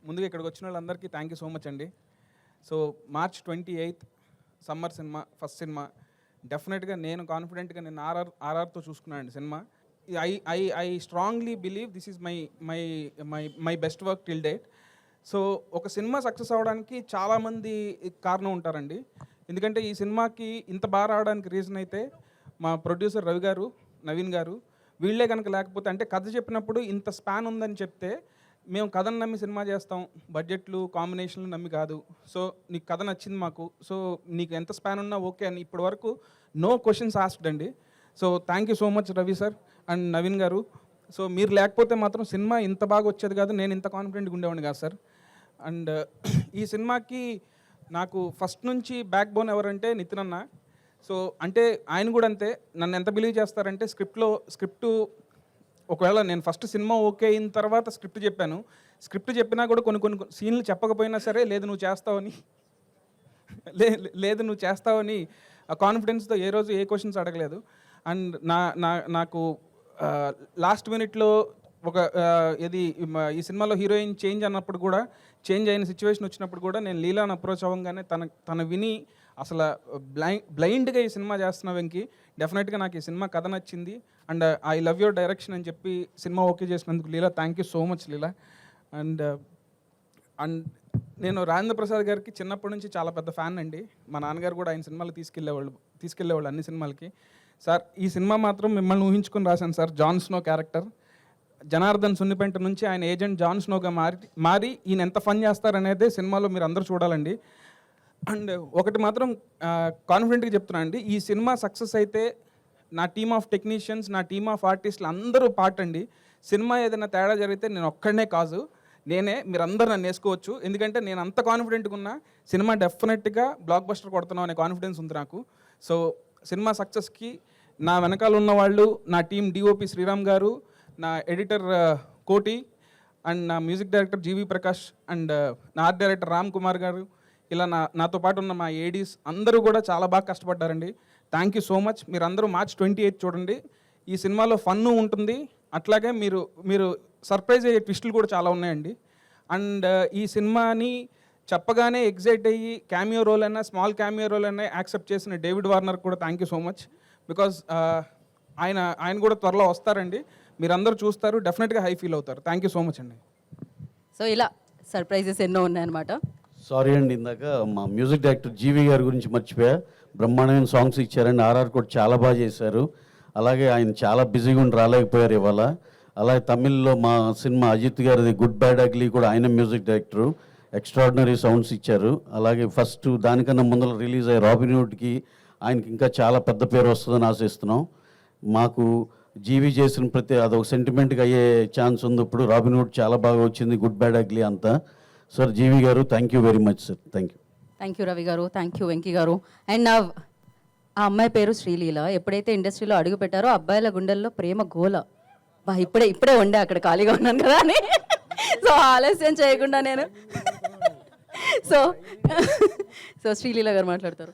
ముందుగా ఇక్కడికి వచ్చిన వాళ్ళందరికీ థ్యాంక్ యూ సో మచ్ అండి. So March 28 summer cinema, first cinema. డెఫినెట్గా నేను కాన్ఫిడెంట్గా నేను ఆర్ఆర్తో చూసుకున్నాను అండి cinema. I strongly believe this is my my my my best work till date. So ఒక సినిమా సక్సెస్ అవ్వడానికి చాలామంది కారణం ఉంటారండి. ఎందుకంటే ఈ సినిమాకి ఇంత బాగా రావడానికి రీజన్ అయితే మా ప్రొడ్యూసర్ రవి గారు, నవీన్ గారు, వీళ్ళే కనుక లేకపోతే, అంటే కథ చెప్పినప్పుడు ఇంత స్పాన్ ఉందని చెప్తే మేము కథను నమ్మి సినిమా చేస్తాం, బడ్జెట్లు కాంబినేషన్లు నమ్మి కాదు. సో నీకు కథ నచ్చింది మాకు, సో నీకు ఎంత స్పాన్ ఉన్నా ఓకే అని ఇప్పటి వరకు నో క్వశ్చన్స్ ఆస్క్డ్ అండి. So thank you so much Ravi sir and Naveen గారు. సో మీరు లేకపోతే మాత్రం సినిమా ఇంత బాగా వచ్చేది కాదు, నేను ఇంత కాన్ఫిడెంట్గా ఉండేవాడిని కాదు సార్. అండ్ ఈ సినిమాకి నాకు ఫస్ట్ నుంచి బ్యాక్ బోన్ ఎవరంటే నితిన్ అన్న. సో అంటే ఆయన కూడా అంతే, నన్ను ఎంత బిలీవ్ చేస్తారంటే స్క్రిప్టు ఒకవేళ నేను ఫస్ట్ సినిమా ఓకే అయిన తర్వాత స్క్రిప్ట్ చెప్పాను, స్క్రిప్ట్ చెప్పినా కూడా కొన్ని సీన్లు చెప్పకపోయినా సరే లేదు నువ్వు చేస్తావని లేదు నువ్వు చేస్తావని ఆ కాన్ఫిడెన్స్తో ఏ రోజు ఏ క్వశ్చన్స్ అడగలేదు. అండ్ నాకు లాస్ట్ మినిట్లో ఒక ఈ సినిమాలో హీరోయిన్ చేంజ్ అన్నప్పుడు కూడా, చేంజ్ అయిన సిచ్యువేషన్ వచ్చినప్పుడు కూడా నేను లీలాని అప్రోచ్ అవ్వగానే తన విని అసలు బ్లైండ్గా ఈ సినిమా చేస్తున్న వెంకి, డెఫినెట్గా నాకు ఈ సినిమా కథ నచ్చింది and I love your direction అని చెప్పి సినిమా ఓకే చేసినందుకు Leela thank you so much Leela. And నేను రాజేంద్ర ప్రసాద్ గారికి చిన్నప్పటి నుంచి చాలా పెద్ద ఫ్యాన్ అండి. మా నాన్నగారు కూడా ఆయన సినిమాలు తీసుకెళ్ళేవాళ్ళు అన్ని సినిమాలకి. సార్ ఈ సినిమా మాత్రం మిమ్మల్ని ఊహించుకొని రాశాను sir. John Snow character Janardhan Sunnipenta నుంచి ఆయన ఏజెంట్ జాన్ స్నోగా మారి ఈయన ఎంత ఫన్ చేస్తారనేదే సినిమాలో మీరు అందరూ చూడాలండి. అండ్ ఒకటి మాత్రం కాన్ఫిడెంట్గా చెప్తున్నాను అండి, ఈ సినిమా సక్సెస్ అయితే నా టీమ్ ఆఫ్ టెక్నీషియన్స్, నా టీమ్ ఆఫ్ ఆర్టిస్టులు అందరూ పార్ట్ అండి. సినిమా ఏదైనా తేడా జరిగితే నేను ఒక్కడనే కాదు, మీరు అందరూ నన్ను వేసుకోవచ్చు. ఎందుకంటే నేను అంత కాన్ఫిడెంట్గా ఉన్నా సినిమా డెఫినెట్గా బ్లాక్ బస్టర్ కొడుతున్నాం అనే కాన్ఫిడెన్స్ ఉంది నాకు. సో సినిమా సక్సెస్కి నా వెనకాల ఉన్న వాళ్ళు, నా టీం డిఓపి శ్రీరామ్ గారు, నా ఎడిటర్ కోటి అండ్ నా music director GV Prakash and నా ఆర్ట్ డైరెక్టర్ రామ్ కుమార్ గారు, ఇలా నాతో పాటు ఉన్న మా ఏడీస్ అందరూ కూడా చాలా బాగా కష్టపడ్డారండి. Thank you so much. మీరు అందరూ మార్చ్ 28 చూడండి. ఈ సినిమాలో ఫన్ను ఉంటుంది, అట్లాగే మీరు సర్ప్రైజ్ అయ్యే ట్విస్టులు కూడా చాలా ఉన్నాయండి. అండ్ ఈ సినిమాని చెప్పగానే ఎగ్జైట్ అయ్యి క్యామియో రోల్ అయినా, స్మాల్ క్యామియో రోల్ అయినా యాక్సెప్ట్ చేసిన డేవిడ్ వార్నర్ కూడా thank you so much. Because ఆయన కూడా త్వరలో వస్తారండి, మీరందరూ చూస్తారు, డెఫినెట్గా హై ఫీల్ అవుతారు. థ్యాంక్ యూ సో మచ్ అండి. సో ఇలా సర్ప్రైజెస్ ఎన్నో ఉన్నాయన్నమాట. సారీ అండి, ఇందాక మా మ్యూజిక్ డైరెక్టర్ జీవి గారి గురించి మర్చిపోయా. బ్రహ్మాండమైన సాంగ్స్ ఇచ్చారండి, ఆర్ఆర్ కూడా చాలా బాగా చేశారు. అలాగే ఆయన చాలా బిజీగా ఉండి రాలేకపోయారు ఇవాళ. అలాగే తమిళ్లో మా సినిమా అజిత్ గారిది గుడ్ బ్యాడ్ అగ్లీ కూడా ఆయన మ్యూజిక్ డైరెక్టరు, ఎక్స్ట్రాడినరీ సౌండ్స్ ఇచ్చారు. అలాగే ఫస్ట్ దానికన్నా ముందర రిలీజ్ అయ్యే రాబిన్హుడ్కి ఆయనకి ఇంకా చాలా పెద్ద పేరు వస్తుందని ఆశిస్తున్నాం. మాకు జీవి చేసిన అదొక సెంటిమెంట్గా అయ్యే ఛాన్స్ ఉంది. ఇప్పుడు రాబిన్హుడ్ చాలా బాగా వచ్చింది, గుడ్ బ్యాడ్ అగ్లీ అంతా. సార్ జీవి గారు thank you very much sir. Thank you Ravi గారు, థ్యాంక్ యూ వెంకీ గారు. అండ్ ఆ అమ్మాయి పేరు శ్రీలీల. ఎప్పుడైతే ఇండస్ట్రీలో అడుగు పెట్టారో అబ్బాయిల గుండెల్లో ప్రేమ గోల. ఇప్పుడే ఉండే అక్కడ ఖాళీగా ఉన్నాను కదా అని, సో ఆలస్యం చేయకుండా నేను సో శ్రీలీల గారు మాట్లాడతారు.